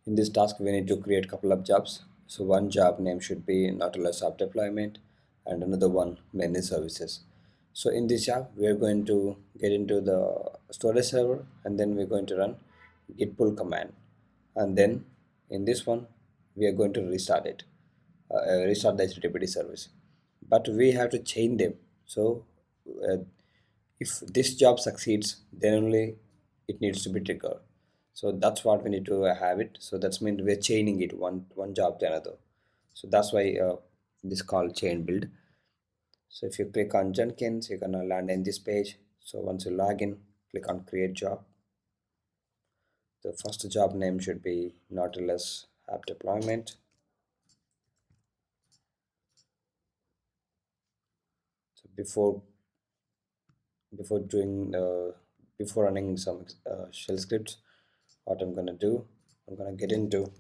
In this task, we need to create a couple of jobs. So one job name should be Nautilus app deployment and another one managed services. So in this job, we are going to get into the storage server and then we're going to run git pull command. And then in this one, we are going to restart it, restart the HTTP service. But we have to chain them. So uh, if this job succeeds, then only it needs to be triggered. So that's what we need to have it. So that's means we're chaining it one job to another. So that's why this called chain build. So if you click on Jenkins, you're gonna land in this page. So once you log in, click on create job. The first job name should be Nautilus app deployment. So before doing before running some shell scripts, what I'm gonna do, I'm gonna get into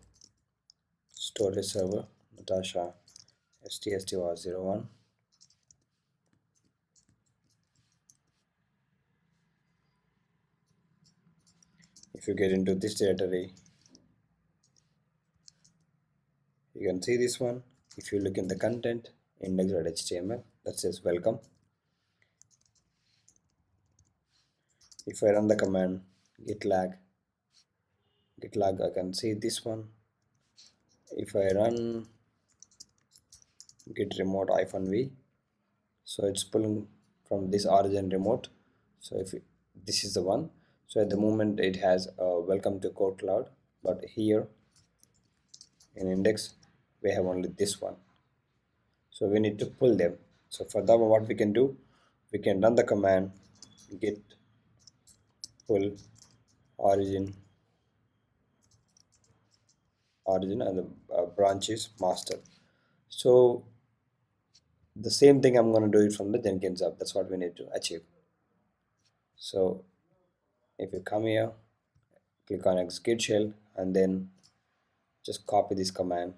storage server Natasha ststr01. If you get into this directory, you can see this one. If you look in the content index.html, that says welcome. If I run the command git lag, I can see this one. If I run git remote -v, so it's pulling from this origin remote. So if this is the one, so at the moment it has welcome to code cloud, but here in index we have only this one. So we need to pull them. So for that, what we can do, we can run the command git pull origin and the branch is master. So the same thing I'm going to do it from the Jenkins app. That's what we need to achieve. So if you come here, click on execute shell and then just copy this command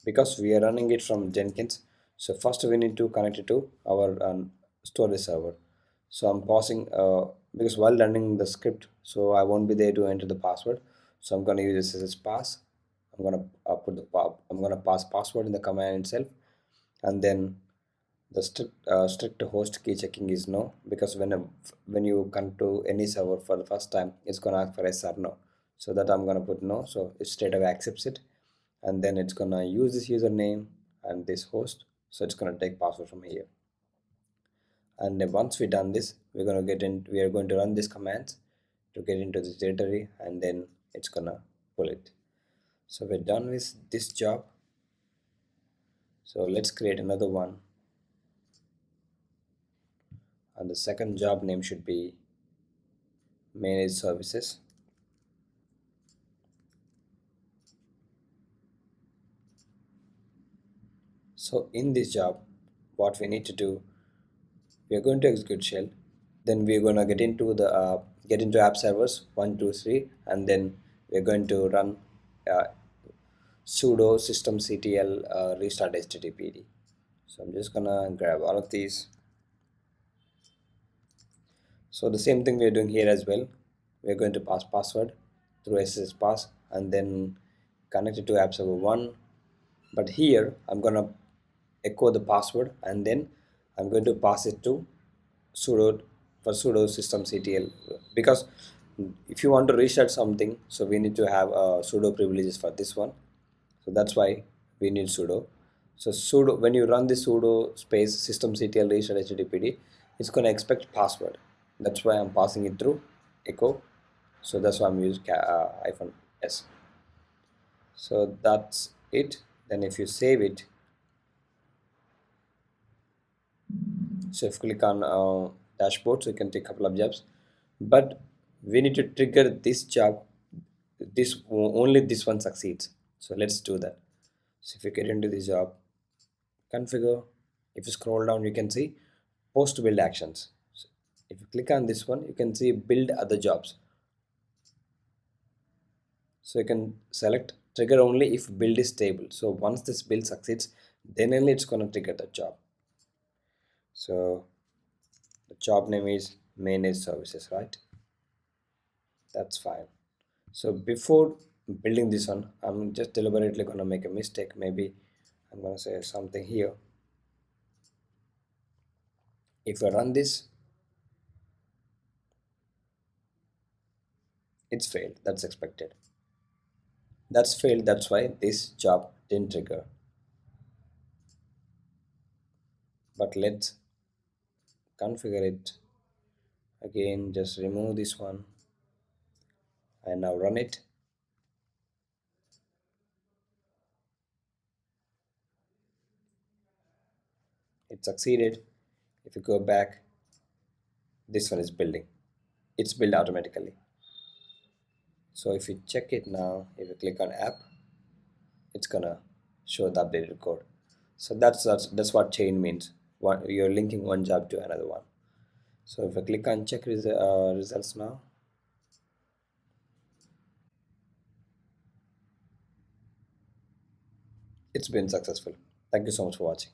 because we are running it from Jenkins. So first we need to connect it to our storage server. So I'm pausing because while running the script, so I won't be there to enter the password. So I'm going to use this as pass. I'm going to I'm going to pass password in the command itself, and then the strict host key checking is no, because when you come to any server for the first time, it's going to ask for yes or no. So that I'm going to put no, so it straight away accepts it, and then it's going to use this username and this host. So it's going to take password from here, and then once we done this, we are going to run these commands to get into this directory, and then it's gonna pull it. So we're done with this job. So let's create another one, and the second job name should be manage services. So in this job, what we need to do, we are going to execute shell, then we're going to get into app servers 123, and then we're going to run uh, sudo systemctl restart httpd. So I'm just gonna grab all of these. So the same thing we're doing here as well. We're going to pass password through sshpass and then connect it to app server 1. But here I'm gonna echo the password and then I'm going to pass it to sudo for sudo systemctl, because if you want to restart something, so we need to have sudo privileges for this one. So that's why we need sudo. So sudo, when you run the sudo space systemctl restart httpd, it's going to expect password. That's why I'm passing it through echo. So that's why I'm using -s. So that's it. Then if you save it, so if you click on dashboard, so you can take a couple of jobs, but we need to trigger this job. This only this one succeeds. So let's do that. So if you get into this job, configure, if you scroll down, you can see post build actions. So if you click on this one, you can see build other jobs. So you can select trigger only if build is stable. So once this build succeeds, then only it's going to trigger the job. So the job name is manage services, right? That's fine. So before building this one, I'm just deliberately gonna make a mistake. Maybe I'm gonna say something here. If I run this, it's failed. That's expected. That's failed. That's why this job didn't trigger. But let's configure it again. Just remove this one and now run it. It succeeded. If you go back, this one is building. It's built automatically. So if you check it now, if you click on app, it's gonna show the updated code. So that's what chain means. What you're linking one job to another one. So if I click on check results now, it's been successful. Thank you so much for watching.